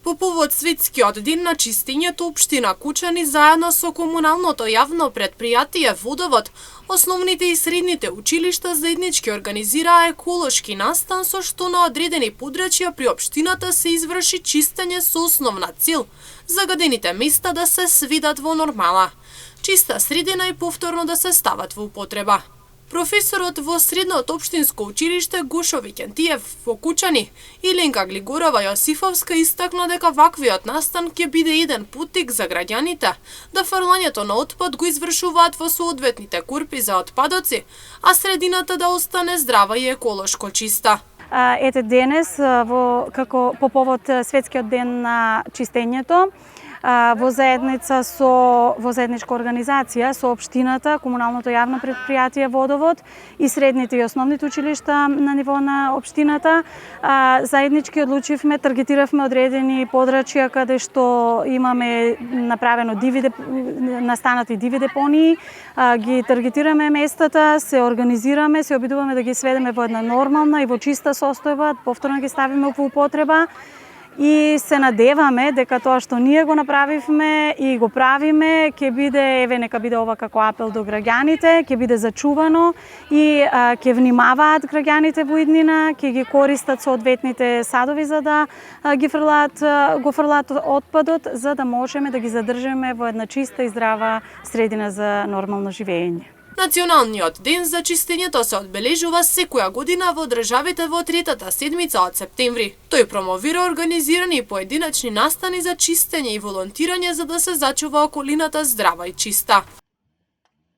По повод Светскиот ден на чистењето, општина Кучани заедно со комуналното јавно претпријатие Водовод, основните и средните училишта заеднички организираа еколошки настан со што на одредени подрачја при општината се изврши чистење со основна цел загадените места да се сведат во нормала, чиста средина и повторно да се стават во употреба. Професорот во Средното општинско училиште Гошо Викентиев во Кучани и Ленка Глигорова Јосифовска истакна дека ваквиот настан ќе биде еден путтик за граѓаните да фрлањето на отпад го извршуваат во соодветните курпи за отпадоци, а средината да остане здрава и еколошко чиста. Ете денес како по повод Светскиот ден на чистењето, во заедничка организација со општината, комуналното јавно претпријатие Водовод и средните и основните училишта на ниво на општината, заеднички одлучивме, таргетиравме одредени подрачја каде што имаме направено настанати диви депонии, ги таргетираме местата, се организираме, се обидуваме да ги сведеме во една нормална и во чиста состојба, повторно ги ставиме во употреба. И се надеваме дека тоа што ние го направивме и го правиме ќе биде, нека биде ова како апел до граѓаните, ќе биде зачувано и ќе внимаваат граѓаните во иднина, ќе ги користат соодветните садови за да го фрлаат отпадот, за да можеме да ги задржиме во една чиста и здрава средина за нормално живење. Националниот ден за чистењето се одбележува секоја година во државите во третата седмица од септември. Тој промовира организирани поединечни настани за чистење и волонтирање за да се зачува околината здрава и чиста.